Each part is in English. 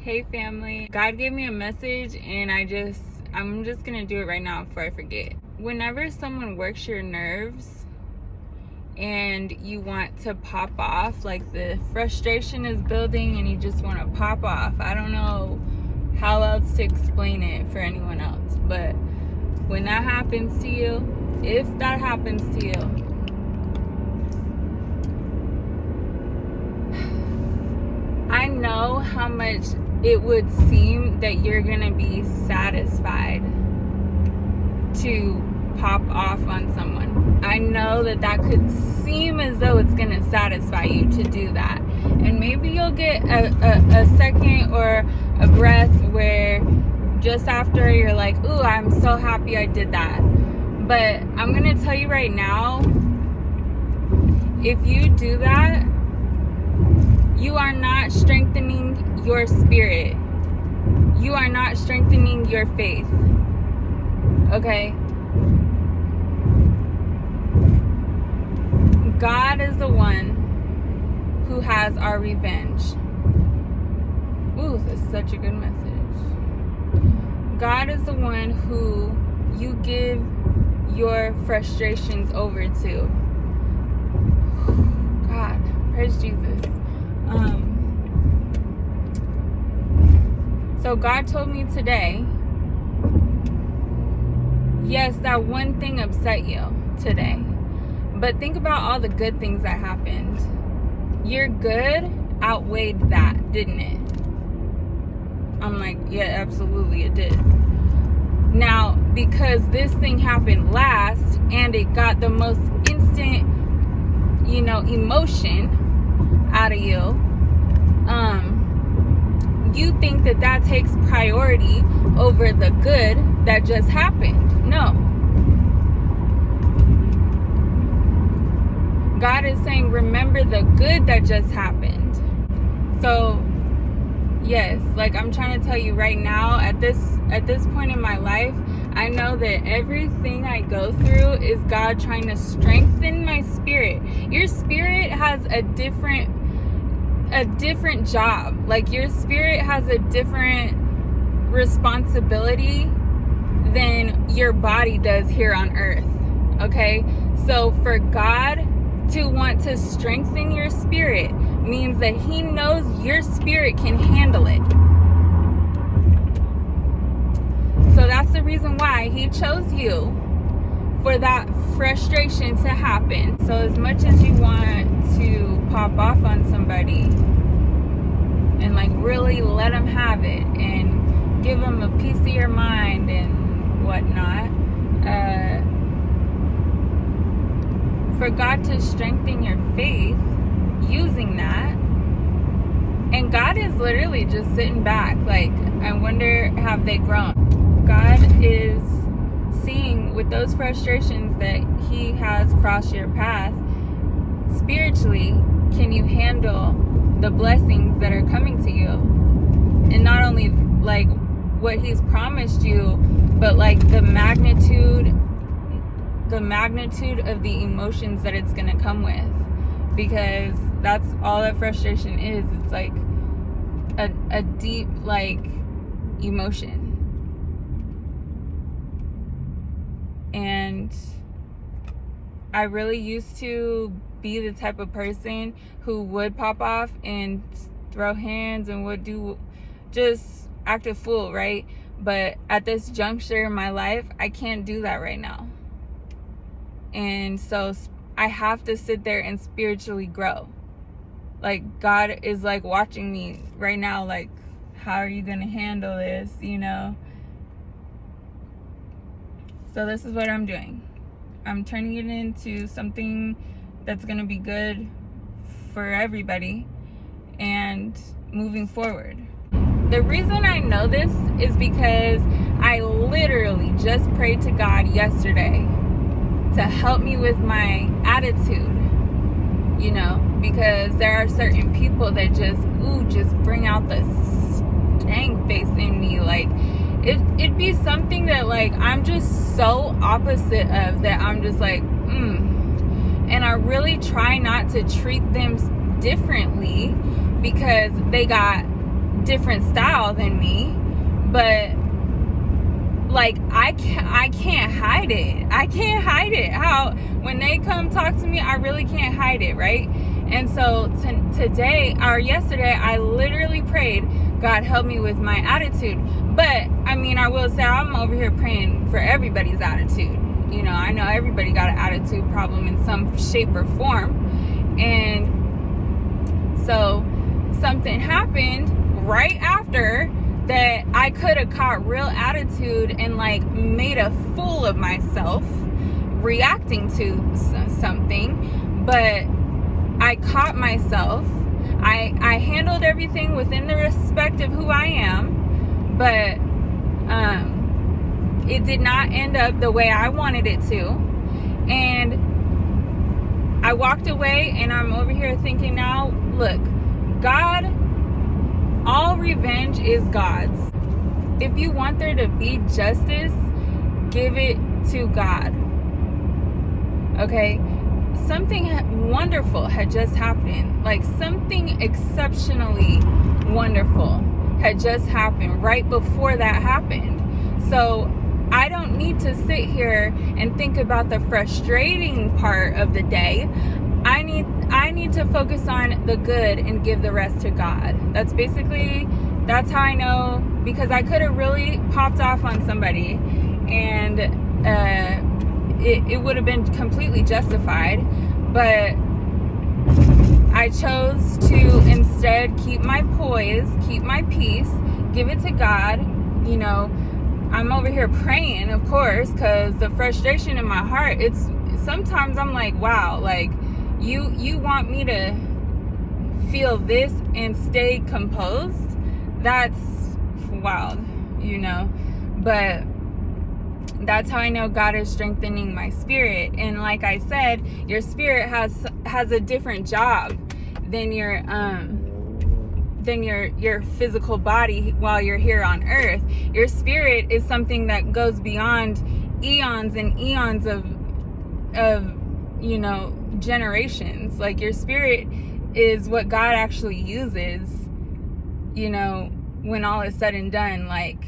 Hey family, God gave me a message and I'm just gonna do it right now before I forget. Whenever someone works your nerves and you want to pop off, like the frustration is building and you just want to pop off. I don't know how else to explain it for anyone else, but when that happens to you, if that happens to you, I know how much it would seem that you're gonna be satisfied to pop off on someone. I know that could seem as though it's gonna satisfy you to do that, and maybe you'll get a second or a breath where just after you're like, ooh, I'm so happy I did that. But I'm gonna tell you right now, if you do that, you are not strengthening your spirit. You are not strengthening your faith. Okay? God is the one who has our revenge. Ooh, this is such a good message. God is the one who you give your frustrations over to. God, praise Jesus. So God told me today, yes, that one thing upset you today, but think about all the good things that happened. Your good outweighed that, didn't it? I'm like, yeah, absolutely it did. Now, because this thing happened last and it got the most instant, emotion out of you, you think that takes priority over the good that just happened. No. God is saying, remember the good that just happened. So, yes, like I'm trying to tell you right now, at this point in my life, I know that everything I go through is God trying to strengthen my spirit. Your spirit has a different job. Like your spirit has a different responsibility than your body does here on earth. Okay? So for God to want to strengthen your spirit means that He knows your spirit can handle it. So that's the reason why He chose you for that frustration to happen. So as much as you want to pop off on somebody and like really let them have it and give them a piece of your mind and whatnot, for God to strengthen your faith using that, and God is literally just sitting back like, I wonder, have they grown? God is seeing with those frustrations that He has crossed your path, spiritually, can you handle the blessings that are coming to you? And not only like what He's promised you, but like the magnitude of the emotions that it's gonna come with. Because that's all that frustration is. It's like a deep like emotion. And I really used to be the type of person who would pop off and throw hands and would just act a fool, right? But at this juncture in my life, I can't do that right now. And so I have to sit there and spiritually grow. Like God is like watching me right now, like, how are you gonna handle this, So this is what I'm doing. I'm turning it into something that's gonna be good for everybody and moving forward. The reason I know this is because I literally just prayed to God yesterday to help me with my attitude, because there are certain people that just bring out the stank face in me. Like it'd be something that like I'm just so opposite of, that I'm just like, and I really try not to treat them differently because they got different style than me, but like I can't hide it. I can't hide it. How when they come talk to me, I really can't hide it, right? And so today or yesterday, I literally prayed, God, help me with my attitude. But I mean, I will say I'm over here praying for everybody's attitude. You know, I know everybody got an attitude problem in some shape or form. And so something happened right after that I could have caught real attitude and like made a fool of myself reacting to something, but I caught myself. I handled everything within the respect of who I am, but it did not end up the way I wanted it to. And I walked away, and I'm over here thinking now, look, God, all revenge is God's. If you want there to be justice, give it to God. Okay? Something wonderful had just happened. Like something exceptionally wonderful had just happened right before that happened. So I don't need to sit here and think about the frustrating part of the day. I need to focus on the good and give the rest to God. That's how I know, because I could have really popped off on somebody and it would have been completely justified, but I chose to instead keep my poise, keep my peace, give it to God. You know, I'm over here praying, of course, because the frustration in my heart, sometimes I'm like, wow, like you want me to feel this and stay composed? That's wild, you know. But that's how I know God is strengthening my spirit. And like I said, your spirit has a different job than your physical body while you're here on earth. Your spirit is something that goes beyond eons and eons of you know, generations. Like your spirit is what God actually uses, you know, when all is said and done. Like,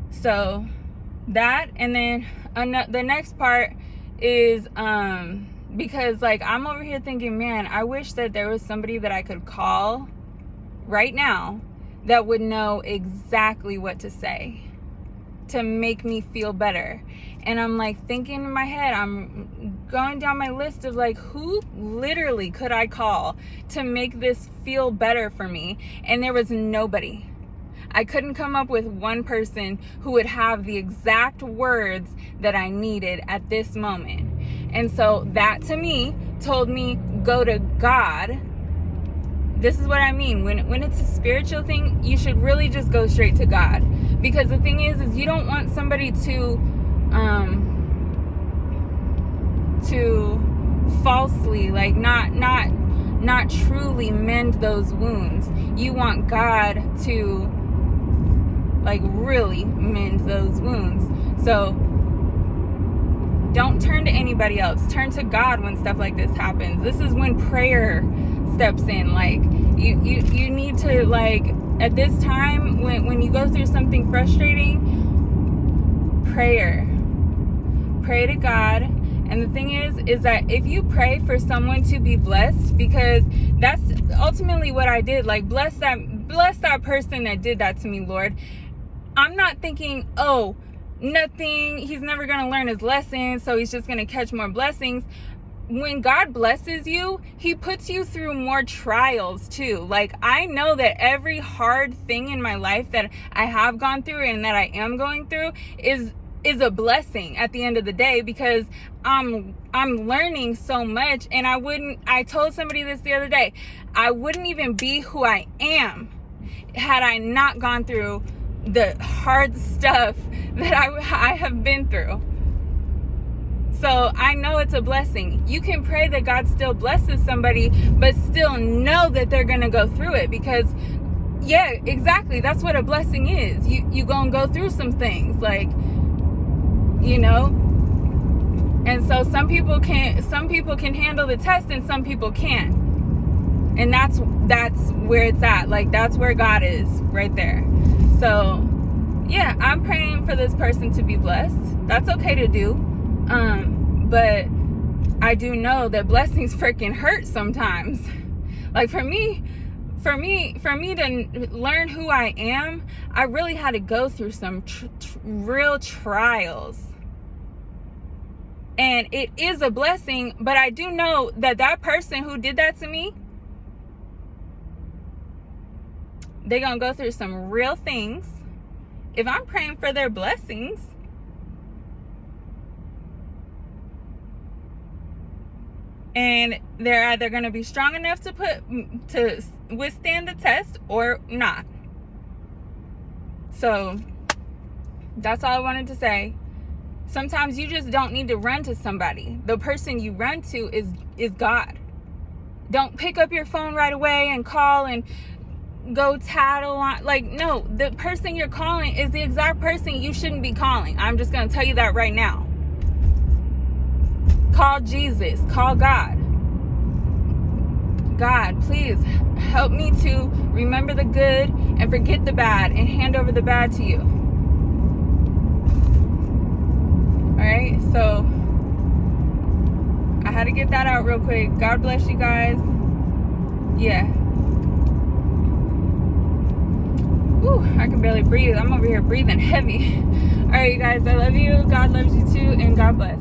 so that, and then the next part is because like I'm over here thinking, man, I wish that there was somebody that I could call right now that would know exactly what to say to make me feel better. And I'm like thinking in my head, I'm going down my list of like, who literally could I call to make this feel better for me? And there was nobody. I couldn't come up with one person who would have the exact words that I needed at this moment. And so that to me told me, go to God. This is what I mean. When it's a spiritual thing, you should really just go straight to God. Because the thing is you don't want somebody to falsely, like not truly mend those wounds. You want God to like really mend those wounds. So don't turn to anybody else. Turn to God when stuff like this happens. This is when prayer steps in. Like you need to, like, at this time when you go through something frustrating, pray to God. And the thing is that if you pray for someone to be blessed, because that's ultimately what I did, like bless that person that did that to me, Lord. I'm not thinking, oh, nothing, he's never going to learn his lesson, so he's just going to catch more blessings. When God blesses you, he puts you through more trials too. Like, I know that every hard thing in my life that I have gone through and that I am going through is a blessing at the end of the day, because I'm learning so much. And I told somebody this the other day, I wouldn't even be who I am had I not gone through the hard stuff that I have been through. So I know it's a blessing. You can pray that God still blesses somebody, but still know that they're going to go through it, because yeah, exactly. That's what a blessing is. You going to go through some things, like, you know. And so some people can handle the test and some people can't. And that's where it's at. Like, that's where God is, right there. So yeah, I'm praying for this person to be blessed. That's okay to do. But I do know that blessings freaking hurt sometimes. Like, for me to learn who I am, I really had to go through some real trials. And it is a blessing, but I do know that person who did that to me, they're going to go through some real things. If I'm praying for their blessings, and they're either going to be strong enough to withstand the test or not. So that's all I wanted to say. Sometimes you just don't need to run to somebody. The person you run to is God. Don't pick up your phone right away and call and go tattle on. Like, no, the person you're calling is the exact person you shouldn't be calling. I'm just going to tell you that right now. Call Jesus. Call God. God, please help me to remember the good and forget the bad and hand over the bad to you. Alright, so I had to get that out real quick. God bless you guys. Yeah. Whew, I can barely breathe. I'm over here breathing heavy. Alright, you guys, I love you. God loves you too, and God bless.